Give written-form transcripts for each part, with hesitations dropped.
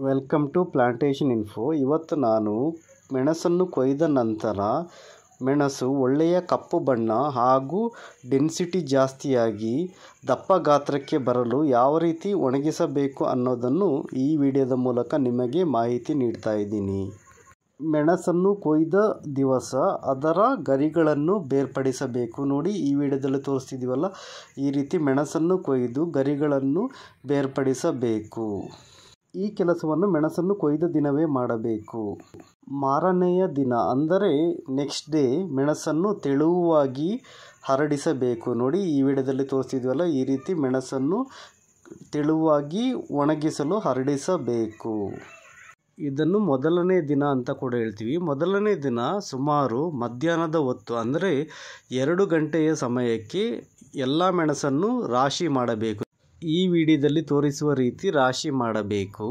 Welcome to plantation info. ಇವತ್ತು ನಾನು ಮೆಣಸನ್ನು ಕೊಯ್ದ ನಂತರ ಮೆಣಸು ಒಳ್ಳೆಯ ಕಪ್ಪು ಬಣ್ಣ ಹಾಗೂ ಡೆನ್ಸಿಟಿ ಜಾಸ್ತಿಯಾಗಿ ದಪ್ಪ ಗಾತ್ರಕ್ಕೆ ಬರಲು ಯಾವ ರೀತಿ ಒಣಗಿಸಬೇಕು ಅನ್ನೋದನ್ನು ಈ ವಿಡಿಯೋದ ಮೂಲಕ ನಿಮಗೆ ಮಾಹಿತಿ ನೀಡ್ತಾ ಇದ್ದೀನಿ. ಮೆಣಸನ್ನು ಕೊಯ್ದ ದಿವಸ ಅದರ ಗರಿಗಳನ್ನು ಬೇರ್ಪಡಿಸಬೇಕು. ನೋಡಿ, ಈ ವಿಡಿಯೋದಲ್ಲಿ ತೋರಿಸ್ತಿದ್ದೀವಲ್ಲ, ಈ ರೀತಿ ಮೆಣಸನ್ನು ಕೊಯ್ದು ಗರಿಗಳನ್ನು ಬೇರ್ಪಡಿಸಬೇಕು. ಈ ಕೆಲಸವನ್ನು ಮೆಣಸನ್ನು ಕೊಯ್ದ ದಿನವೇ ಮಾಡಬೇಕು. ಮಾರನೆಯ ದಿನ ಅಂದರೆ ನೆಕ್ಸ್ಟ್ ಡೇ ಮೆಣಸನ್ನು ತೆಳುವಾಗಿ ಹರಡಿಸಬೇಕು. ನೋಡಿ, ಈ ವಿಡಿಯೋದಲ್ಲಿ ತೋರಿಸ್ತಿದ್ವಲ್ಲ, ಈ ರೀತಿ ಮೆಣಸನ್ನು ತೆಳುವಾಗಿ ಒಣಗಿಸಲು ಹರಡಿಸಬೇಕು. ಇದನ್ನು ಮೊದಲನೇ ದಿನ ಅಂತ ಕೂಡ ಹೇಳ್ತೀವಿ. ಮೊದಲನೇ ದಿನ ಸುಮಾರು ಮಧ್ಯಾಹ್ನದ ಹೊತ್ತು ಅಂದರೆ 2 ಗಂಟೆಯ ಸಮಯಕ್ಕೆ ಎಲ್ಲ ಮೆಣಸನ್ನು ರಾಶಿ ಮಾಡಬೇಕು. ಈ ವಿಡಿಯೋದಲ್ಲಿ ತೋರಿಸುವ ರೀತಿ ರಾಶಿ ಮಾಡಬೇಕು.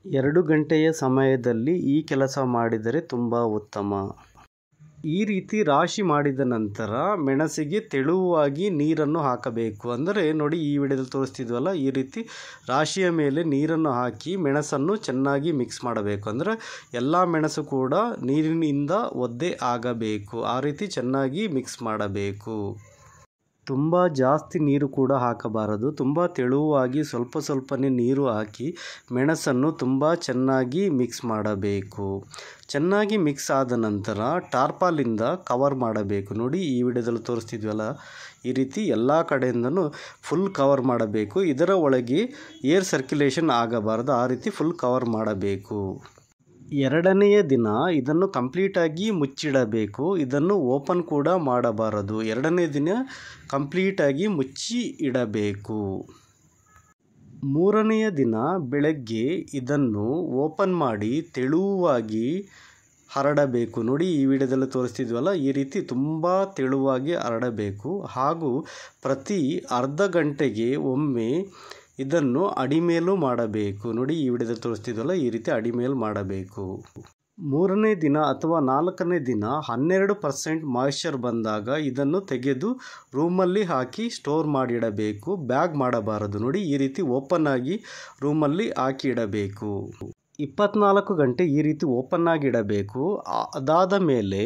2 ಗಂಟೆಯ ಸಮಯದಲ್ಲಿ ಈ ಕೆಲಸ ಮಾಡಿದರೆ ತುಂಬ ಉತ್ತಮ. ಈ ರೀತಿ ರಾಶಿ ಮಾಡಿದ ನಂತರ ಮೆಣಸಿಗೆ ತೆಳುವಾಗಿ ನೀರನ್ನು ಹಾಕಬೇಕು. ಅಂದರೆ ನೋಡಿ, ಈ ವಿಡಿಯೋದಲ್ಲಿ ತೋರಿಸ್ತಿದ್ವಲ್ಲ, ಈ ರೀತಿ ರಾಶಿಯ ಮೇಲೆ ನೀರನ್ನು ಹಾಕಿ ಮೆಣಸನ್ನು ಚೆನ್ನಾಗಿ ಮಿಕ್ಸ್ ಮಾಡಬೇಕು. ಅಂದರೆ ಎಲ್ಲ ಮೆಣಸು ಕೂಡ ನೀರಿನಿಂದ ಒದ್ದೆ ಆಗಬೇಕು. ಆ ರೀತಿ ಚೆನ್ನಾಗಿ ಮಿಕ್ಸ್ ಮಾಡಬೇಕು. ತುಂಬ ಜಾಸ್ತಿ ನೀರು ಕೂಡ ಹಾಕಬಾರದು. ತುಂಬ ತೆಳುವಾಗಿ ಸ್ವಲ್ಪ ಸ್ವಲ್ಪನೇ ನೀರು ಹಾಕಿ ಮೆಣಸನ್ನು ತುಂಬ ಚೆನ್ನಾಗಿ ಮಿಕ್ಸ್ ಮಾಡಬೇಕು. ಚೆನ್ನಾಗಿ ಮಿಕ್ಸ್ ಆದ ನಂತರ ಟಾರ್ಪಾಲಿಂದ ಕವರ್ ಮಾಡಬೇಕು. ನೋಡಿ, ಈ ವಿಡಿಯೋದಲ್ಲಿ ತೋರಿಸ್ತಿದ್ವಲ್ಲ, ಈ ರೀತಿ ಎಲ್ಲ ಕಡೆಯಿಂದನೂ ಫುಲ್ ಕವರ್ ಮಾಡಬೇಕು. ಇದರ ಒಳಗೆ ಏರ್ ಸರ್ಕ್ಯುಲೇಷನ್ ಆಗಬಾರದು. ಆ ರೀತಿ ಫುಲ್ ಕವರ್ ಮಾಡಬೇಕು. 2ನೆಯ ದಿನ ಇದನ್ನು ಕಂಪ್ಲೀಟಾಗಿ ಮುಚ್ಚಿಡಬೇಕು. ಇದನ್ನು ಓಪನ್ ಕೂಡ ಮಾಡಬಾರದು. 2ನೇ ದಿನ ಕಂಪ್ಲೀಟಾಗಿ ಮುಚ್ಚಿ ಇಡಬೇಕು. 3ನೆಯ ದಿನ ಬೆಳಗ್ಗೆ ಇದನ್ನು ಓಪನ್ ಮಾಡಿ ತೆಳುವಾಗಿ ಹರಡಬೇಕು. ನೋಡಿ, ಈ ವಿಡಿಯೋದಲ್ಲಿ ತೋರಿಸ್ತಿದ್ವಲ್ಲ, ಈ ರೀತಿ ತುಂಬ ತೆಳುವಾಗಿ ಹರಡಬೇಕು. ಹಾಗೂ ಪ್ರತಿ ಅರ್ಧ ಗಂಟೆಗೆ ಒಮ್ಮೆ ಇದನ್ನು ಅಡಿಮೇಲು ಮಾಡಬೇಕು. ನೋಡಿ, ಈ ವಿಡಿಯೋದಲ್ಲಿ ತೋರಿಸ್ತಿದ್ವಲ್ಲ, ಈ ರೀತಿ ಅಡಿಮೇಲು ಮಾಡಬೇಕು. 3ನೇ ದಿನ ಅಥವಾ 4ನೇ ದಿನ 12% ಮಾಯಿಶ್ಚರ್ ಬಂದಾಗ ಇದನ್ನು ತೆಗೆದು ರೂಮಲ್ಲಿ ಹಾಕಿ ಸ್ಟೋರ್ ಮಾಡಿಡಬೇಕು. ಬ್ಯಾಗ್ ಮಾಡಬಾರದು. ನೋಡಿ, ಈ ರೀತಿ ಓಪನ್ ಆಗಿ ರೂಮಲ್ಲಿ ಹಾಕಿ ಇಡಬೇಕು. 24 ಗಂಟೆ ಈ ರೀತಿ ಓಪನ್ ಆಗಿ ಇಡಬೇಕು. ಅದಾದ ಮೇಲೆ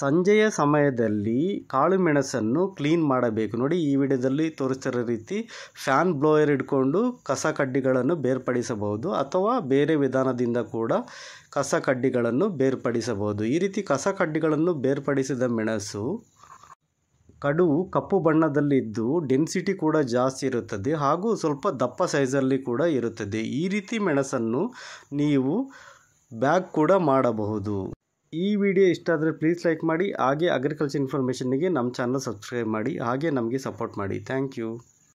ಸಂಜೆಯ ಸಮಯದಲ್ಲಿ ಕಾಳು ಮೆಣಸನ್ನು ಕ್ಲೀನ್ ಮಾಡಬೇಕು. ನೋಡಿ, ಈ ವಿಡಿಯೋದಲ್ಲಿ ತೋರಿಸ್ತಿರೋ ರೀತಿ ಫ್ಯಾನ್ ಬ್ಲೋಯರ್ ಇಟ್ಕೊಂಡು ಕಸ ಕಡ್ಡಿಗಳನ್ನು ಬೇರ್ಪಡಿಸಬಹುದು, ಅಥವಾ ಬೇರೆ ವಿಧಾನದಿಂದ ಕೂಡ ಕಸ ಕಡ್ಡಿಗಳನ್ನು ಬೇರ್ಪಡಿಸಬಹುದು. ಈ ರೀತಿ ಕಸ ಕಡ್ಡಿಗಳನ್ನು ಬೇರ್ಪಡಿಸಿದ ಮೆಣಸು ಕಡು ಕಪ್ಪು ಬಣ್ಣದಲ್ಲಿದ್ದು ಡೆನ್ಸಿಟಿ ಕೂಡ ಜಾಸ್ತಿ ಇರುತ್ತದೆ, ಹಾಗೂ ಸ್ವಲ್ಪ ದಪ್ಪ ಸೈಜಲ್ಲಿ ಕೂಡ ಇರುತ್ತದೆ. ಈ ರೀತಿ ಮೆಣಸನ್ನು ನೀವು ಬ್ಯಾಗ್ ಕೂಡ ಮಾಡಬಹುದು. ಈ ವಿಡಿಯೋ ಇಷ್ಟ ಆದರೆ ಪ್ಲೀಸ್ ಲೈಕ್ ಮಾಡಿ. ಹಾಗೆ ಅಗ್ರಿಕಲ್ಚರ್ ಇನ್ಫಾರ್ಮೇಷನ್ನಿಗೆ ನಮ್ಮ ಚಾನಲ್ ಸಬ್ಸ್ಕ್ರೈಬ್ ಮಾಡಿ. ಹಾಗೆ ನಮಗೆ ಸಪೋರ್ಟ್ ಮಾಡಿ. Thank you.